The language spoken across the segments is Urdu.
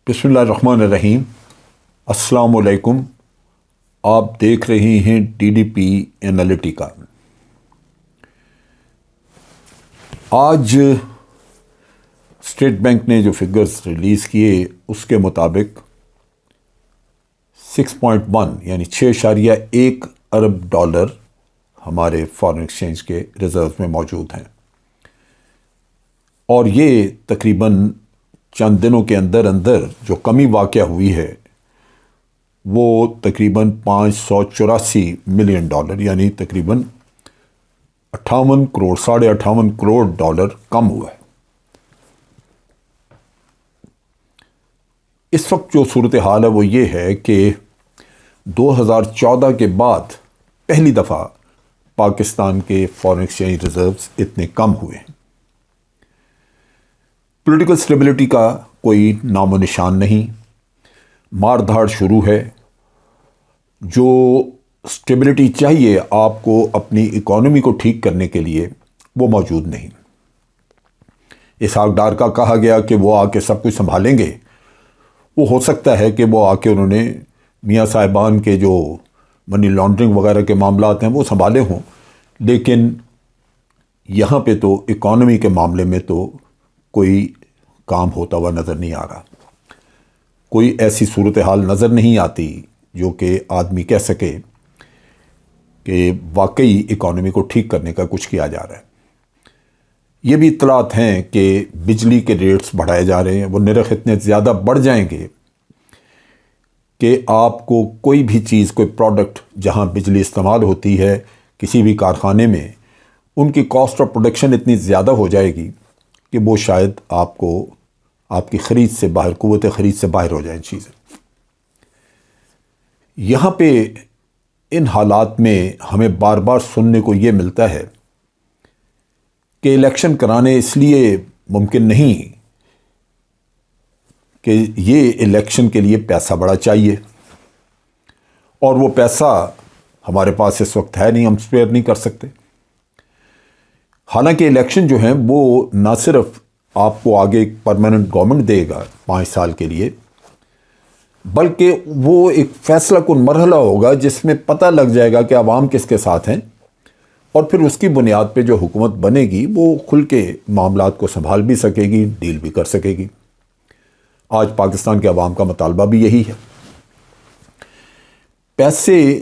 بسم اللہ الرحمن الرحیم۔ السلام علیکم۔ آپ دیکھ رہے ہیں ٹی ڈی پی اینالیٹیکا۔ آج اسٹیٹ بینک نے جو فگرز ریلیز کیے اس کے مطابق 6.1 یعنی 6.1 ارب ڈالر ہمارے فارن ایکسچینج کے ریزروز میں موجود ہیں، اور یہ تقریباً چند دنوں کے اندر جو کمی واقع ہوئی ہے وہ تقریباً 584 ملین ڈالر یعنی تقریباً 58 کروڑ ڈالر کم ہوا ہے۔ اس وقت جو صورتحال ہے وہ یہ ہے کہ 2014 کے بعد پہلی دفعہ پاکستان کے فارن ایکسچینج ریزروز اتنے کم ہوئے ہیں۔ پولیٹیکل سٹیبلٹی کا کوئی نام و نشان نہیں، مار دھاڑ شروع ہے۔ جو سٹیبلٹی چاہیے آپ کو اپنی اکانومی کو ٹھیک کرنے کے لیے وہ موجود نہیں۔ اسحاق ڈار کا کہا گیا کہ وہ آ کے سب کچھ سنبھالیں گے، وہ ہو سکتا ہے کہ وہ آ کے انہوں نے میاں صاحبان کے جو منی لانڈرنگ وغیرہ کے معاملات ہیں وہ سنبھالے ہوں، لیکن یہاں پہ تو اکانومی کے معاملے میں تو کوئی کام ہوتا ہوا نظر نہیں آ رہا۔ کوئی ایسی صورتحال نظر نہیں آتی جو کہ آدمی کہہ سکے کہ واقعی اکانومی کو ٹھیک کرنے کا کچھ کیا جا رہا ہے۔ یہ بھی اطلاعات ہیں کہ بجلی کے ریٹس بڑھائے جا رہے ہیں، وہ نرخ اتنے زیادہ بڑھ جائیں گے کہ آپ کو کوئی بھی چیز، کوئی پروڈکٹ جہاں بجلی استعمال ہوتی ہے کسی بھی کارخانے میں، ان کی کاسٹ آف پروڈکشن اتنی زیادہ ہو جائے گی کہ وہ شاید آپ کی خرید سے باہر، قوت خرید سے باہر ہو جائیں چیزیں۔ یہاں پہ ان حالات میں ہمیں بار بار سننے کو یہ ملتا ہے کہ الیکشن کرانے اس لیے ممکن نہیں کہ یہ الیکشن کے لیے پیسہ بڑا چاہیے، اور وہ پیسہ ہمارے پاس اس وقت ہے نہیں، ہم اسپیئر نہیں کر سکتے۔ حالانکہ الیکشن جو ہیں وہ نہ صرف آپ کو آگے ایک پرماننٹ گورنمنٹ دے گا 5 سال کے لیے، بلکہ وہ ایک فیصلہ کن مرحلہ ہوگا جس میں پتہ لگ جائے گا کہ عوام کس کے ساتھ ہیں، اور پھر اس کی بنیاد پہ جو حکومت بنے گی وہ کھل کے معاملات کو سنبھال بھی سکے گی، ڈیل بھی کر سکے گی۔ آج پاکستان کے عوام کا مطالبہ بھی یہی ہے۔ پیسے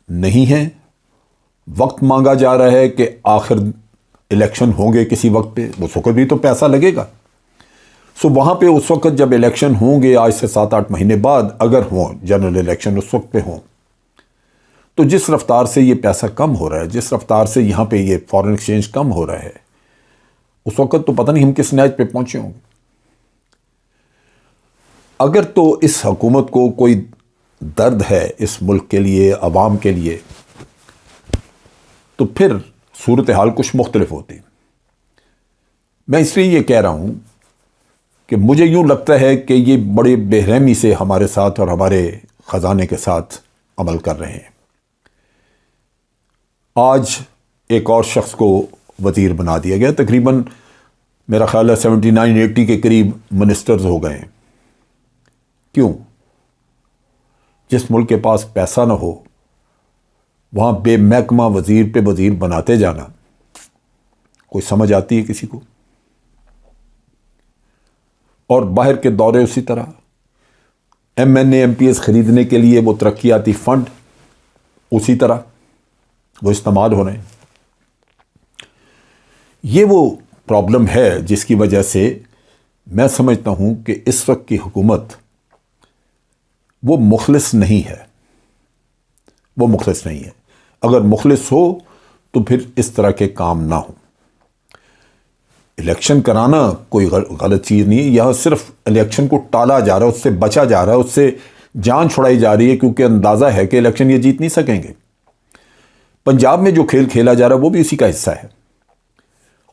نہیں ہیں، وقت مانگا جا رہا ہے کہ آخر الیکشن ہوں گے کسی وقت پہ، اس وقت بھی تو پیسہ لگے گا۔ سو وہاں پہ اس وقت جب الیکشن ہوں گے، آج سے 7-8 مہینے بعد اگر ہوں جنرل الیکشن اس وقت پہ ہوں، تو جس رفتار سے یہ پیسہ کم ہو رہا ہے، جس رفتار سے یہاں پہ یہ فارن ایکسچینج کم ہو رہا ہے، اس وقت تو پتہ نہیں ہم کس نیچ پہ پہنچے ہوں گے۔ اگر تو اس حکومت کو کوئی درد ہے اس ملک کے لیے، عوام کے لیے، تو پھر صورتحال کچھ مختلف ہوتی۔ میں اس لیے یہ کہہ رہا ہوں کہ مجھے یوں لگتا ہے کہ یہ بڑے بے رحمی سے ہمارے ساتھ اور ہمارے خزانے کے ساتھ عمل کر رہے ہیں۔ آج ایک اور شخص کو وزیر بنا دیا گیا، تقریباً میرا خیال ہے 79-80 کے قریب منسٹرز ہو گئے ہیں۔ کیوں؟ جس ملک کے پاس پیسہ نہ ہو وہاں بے محکمہ وزیر پہ وزیر بناتے جانا کوئی سمجھ آتی ہے کسی کو؟ اور باہر کے دورے اسی طرح، MNA MPs خریدنے کے لیے وہ ترقیاتی فنڈ اسی طرح وہ استعمال ہو رہے ہیں۔ یہ وہ پرابلم ہے جس کی وجہ سے میں سمجھتا ہوں کہ اس وقت کی حکومت وہ مخلص نہیں ہے، وہ مخلص نہیں ہے۔ اگر مخلص ہو تو پھر اس طرح کے کام نہ ہوں۔ الیکشن کرانا کوئی غلط چیز نہیں ہے، یہاں صرف الیکشن کو ٹالا جا رہا ہے، اس سے بچا جا رہا ہے، اس سے جان چھڑائی جا رہی ہے، کیونکہ اندازہ ہے کہ الیکشن یہ جیت نہیں سکیں گے۔ پنجاب میں جو کھیل کھیلا جا رہا ہے وہ بھی اسی کا حصہ ہے،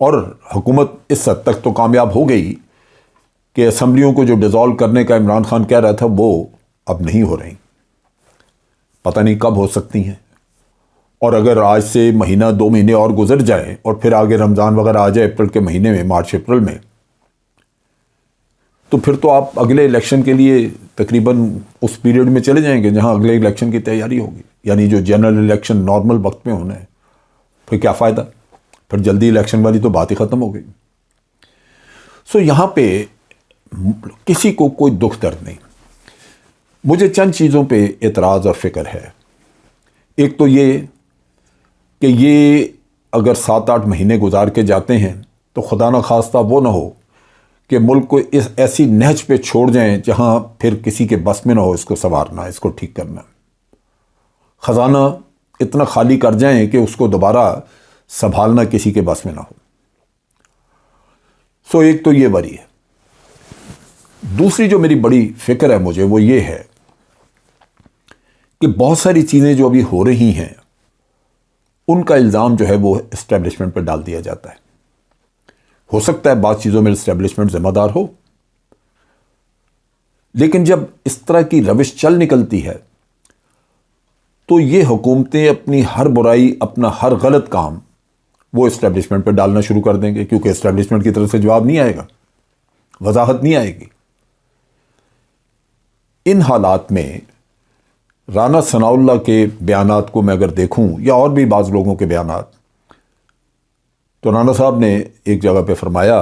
اور حکومت اس حد تک تو کامیاب ہو گئی کہ اسمبلیوں کو جو ڈیزالو کرنے کا عمران خان کہہ رہا تھا وہ اب نہیں ہو رہی، پتہ نہیں کب ہو سکتی ہیں۔ اور اگر آج سے مہینہ 2 مہینے اور گزر جائیں اور پھر آگے رمضان وغیرہ آ جائے اپریل کے مہینے میں، مارچ اپریل میں، تو پھر تو آپ اگلے الیکشن کے لیے تقریباً اس پیریڈ میں چلے جائیں گے جہاں اگلے الیکشن کی تیاری ہوگی، یعنی جو جنرل الیکشن نارمل وقت میں ہونا ہے، پھر کیا فائدہ؟ پھر جلدی الیکشن والی تو بات ہی ختم ہو گئی۔ سو یہاں پہ کسی کو کوئی دکھ درد نہیں، مجھے چند چیزوں پہ اعتراض اور فکر ہے۔ ایک تو یہ کہ یہ اگر 7-8 مہینے گزار کے جاتے ہیں تو خدا نہ خواستہ وہ نہ ہو کہ ملک کو اس ایسی نہج پہ چھوڑ جائیں جہاں پھر کسی کے بس میں نہ ہو اس کو سنوارنا، اس کو ٹھیک کرنا، خزانہ اتنا خالی کر جائیں کہ اس کو دوبارہ سنبھالنا کسی کے بس میں نہ ہو۔ سو ایک تو یہ وری ہے۔ دوسری جو میری بڑی فکر ہے مجھے وہ یہ ہے کہ بہت ساری چیزیں جو ابھی ہو رہی ہیں ان کا الزام جو ہے وہ اسٹیبلشمنٹ پہ ڈال دیا جاتا ہے۔ ہو سکتا ہے بعض چیزوں میں اسٹیبلشمنٹ ذمہ دار ہو، لیکن جب اس طرح کی روش چل نکلتی ہے تو یہ حکومتیں اپنی ہر برائی، اپنا ہر غلط کام وہ اسٹیبلشمنٹ پہ ڈالنا شروع کر دیں گے، کیونکہ اسٹیبلشمنٹ کی طرف سے جواب نہیں آئے گا، وضاحت نہیں آئے گی۔ ان حالات میں رانا ثناء اللہ کے بیانات کو میں اگر دیکھوں یا اور بھی بعض لوگوں کے بیانات، تو رانا صاحب نے ایک جگہ پہ فرمایا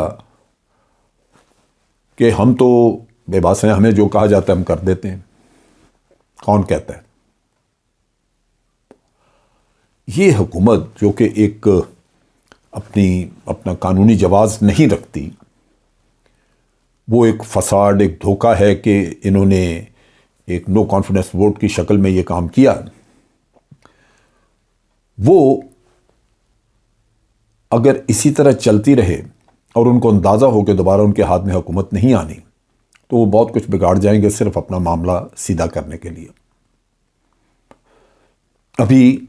کہ ہم تو بے باس ہیں، ہمیں جو کہا جاتا ہے ہم کر دیتے ہیں، کون کہتا ہے؟ یہ حکومت جو کہ ایک اپنا قانونی جواز نہیں رکھتی، وہ ایک فساد، ایک دھوکہ ہے کہ انہوں نے ایک نو کانفیڈنس ووٹ کی شکل میں یہ کام کیا۔ وہ اگر اسی طرح چلتی رہے اور ان کو اندازہ ہو کہ دوبارہ ان کے ہاتھ میں حکومت نہیں آنی تو وہ بہت کچھ بگاڑ جائیں گے صرف اپنا معاملہ سیدھا کرنے کے لیے۔ ابھی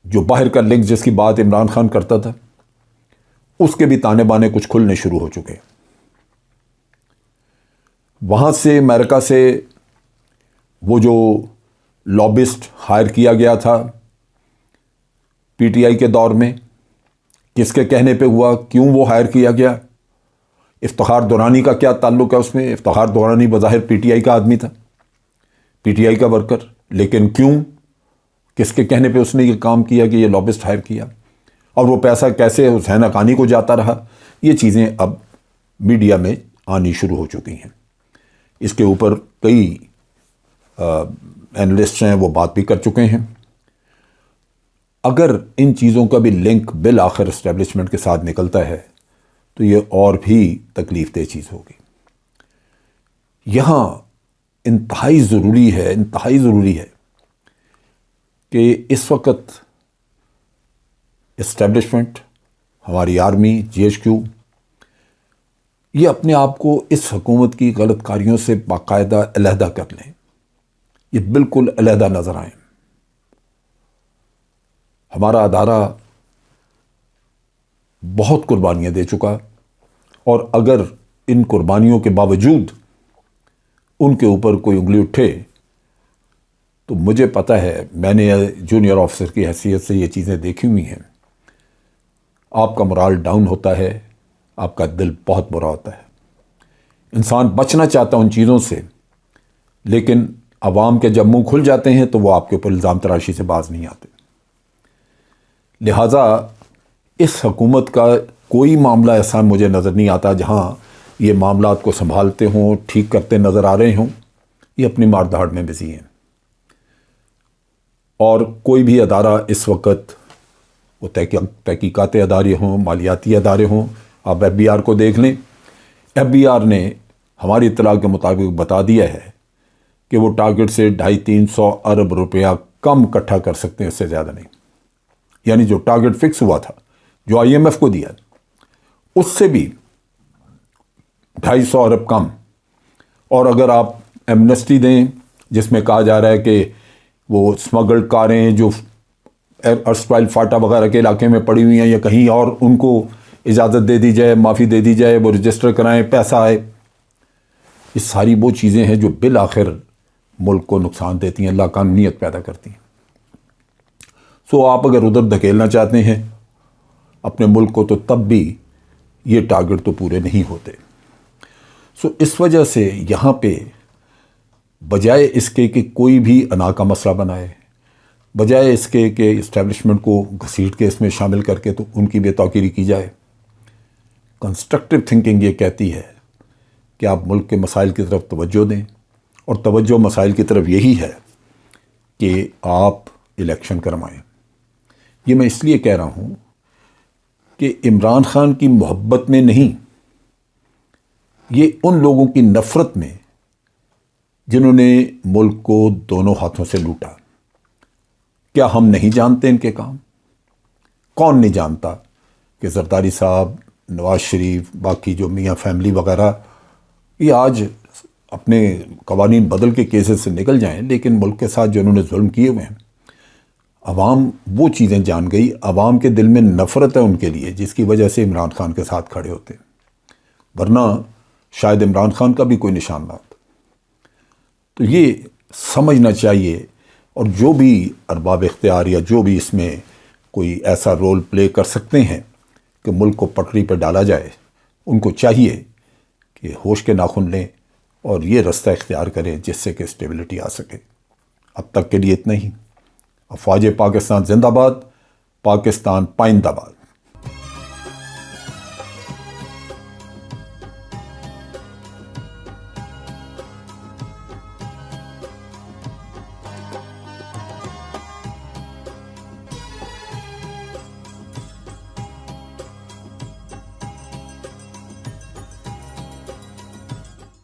جو باہر کا لنک جس کی بات عمران خان کرتا تھا، اس کے بھی تانے بانے کچھ کھلنے شروع ہو چکے۔ وہاں سے امریکہ سے وہ جو لابسٹ ہائر کیا گیا تھا پی ٹی آئی کے دور میں، کس کے کہنے پہ ہوا، کیوں وہ ہائر کیا گیا، افتخار دورانی کا کیا تعلق ہے اس میں؟ افتخار دورانی بظاہر پی ٹی آئی کا آدمی تھا، پی ٹی آئی کا ورکر، لیکن کیوں، کس کے کہنے پہ اس نے یہ کام کیا کہ یہ لابسٹ ہائر کیا، اور وہ پیسہ کیسے حسین حقانی کو جاتا رہا؟ یہ چیزیں اب میڈیا میں آنی شروع ہو چکی ہیں۔ اس کے اوپر کئی اینالسٹ ہیں وہ بات بھی کر چکے ہیں۔ اگر ان چیزوں کا بھی لنک بالآخر اسٹیبلشمنٹ کے ساتھ نکلتا ہے تو یہ اور بھی تکلیف دہ چیز ہوگی۔ یہاں انتہائی ضروری ہے کہ اس وقت اسٹیبلشمنٹ، ہماری آرمی، جی ایچ کیو، یہ اپنے آپ کو اس حکومت کی غلط کاریوں سے باقاعدہ علیحدہ کر لیں، یہ بالکل علیحدہ نظر آئیں۔ ہمارا ادارہ بہت قربانیاں دے چکا، اور اگر ان قربانیوں کے باوجود ان کے اوپر کوئی انگلی اٹھے تو مجھے پتہ ہے، میں نے جونیئر آفیسر کی حیثیت سے یہ چیزیں دیکھی ہوئی ہیں، آپ کا morale ڈاؤن ہوتا ہے، آپ کا دل بہت برا ہوتا ہے۔ انسان بچنا چاہتا ہے ان چیزوں سے، لیکن عوام کے جب منہ کھل جاتے ہیں تو وہ آپ کے اوپر الزام تراشی سے باز نہیں آتے۔ لہٰذا اس حکومت کا کوئی معاملہ ایسا مجھے نظر نہیں آتا جہاں یہ معاملات کو سنبھالتے ہوں، ٹھیک کرتے نظر آ رہے ہوں۔ یہ اپنی مار دھاڑ میں بزی ہیں، اور کوئی بھی ادارہ اس وقت، وہ تحقیقاتی ادارے ہوں، مالیاتی ادارے ہوں، آپ ایف بی آر کو دیکھ لیں، ایف بی آر نے ہماری اطلاع کے مطابق بتا دیا ہے کہ وہ ٹارگٹ سے 250-300 ارب روپیہ کم اکٹھا کر سکتے ہیں، اس سے زیادہ نہیں۔ یعنی جو ٹارگٹ فکس ہوا تھا، جو آئی ایم ایف کو دیا، اس سے بھی 250 ارب کم۔ اور اگر آپ ایمنسٹی دیں جس میں کہا جا رہا ہے کہ وہ اسمگلڈ کاریں جو ارسٹائل فاٹا وغیرہ کے علاقے میں پڑی ہوئی ہیں یا کہیں اور، ان کو اجازت دے دی جائے، معافی دے دی جائے، وہ رجسٹر کرائیں، پیسہ آئے، یہ ساری وہ چیزیں ہیں جو بالآخر ملک کو نقصان دیتی ہیں، لاقانونیت پیدا کرتی ہیں۔ سو آپ اگر ادھر دھکیلنا چاہتے ہیں اپنے ملک کو تو تب بھی یہ ٹارگٹ تو پورے نہیں ہوتے۔ اس وجہ سے یہاں پہ بجائے اس کے کہ کوئی بھی انا کا مسئلہ بنائے، بجائے اس کے کہ اسٹیبلشمنٹ کو گھسیٹ کے اس میں شامل کر کے تو ان کی بے توقیری کی جائے، کنسٹرکٹیو تھنکنگ یہ کہتی ہے کہ آپ ملک کے مسائل کی طرف توجہ دیں، اور توجہ مسائل کی طرف یہی ہے کہ آپ الیکشن کروائیں۔ یہ میں اس لیے کہہ رہا ہوں کہ عمران خان کی محبت میں نہیں، یہ ان لوگوں کی نفرت میں جنہوں نے ملک کو دونوں ہاتھوں سے لوٹا۔ کیا ہم نہیں جانتے ان کے کام؟ کون نہیں جانتا کہ زرداری صاحب، نواز شریف، باقی جو میاں فیملی وغیرہ، یہ آج اپنے قوانین بدل کے کیسز سے نکل جائیں، لیکن ملک کے ساتھ جو انہوں نے ظلم کیے ہوئے ہیں، عوام وہ چیزیں جان گئی، عوام کے دل میں نفرت ہے ان کے لیے، جس کی وجہ سے عمران خان کے ساتھ کھڑے ہوتے ہیں، ورنہ شاید عمران خان کا بھی کوئی نشان نہ ہوتا۔ تو یہ سمجھنا چاہیے، اور جو بھی ارباب اختیار یا جو بھی اس میں کوئی ایسا رول پلے کر سکتے ہیں کہ ملک کو پٹری پہ ڈالا جائے، ان کو چاہیے کہ ہوش کے ناخن لیں اور یہ رستہ اختیار کریں جس سے کہ اسٹیبلٹی آ سکے۔ اب تک کے لیے اتنا ہی۔ افواج پاکستان زندہ باد، پاکستان پائندہ باد۔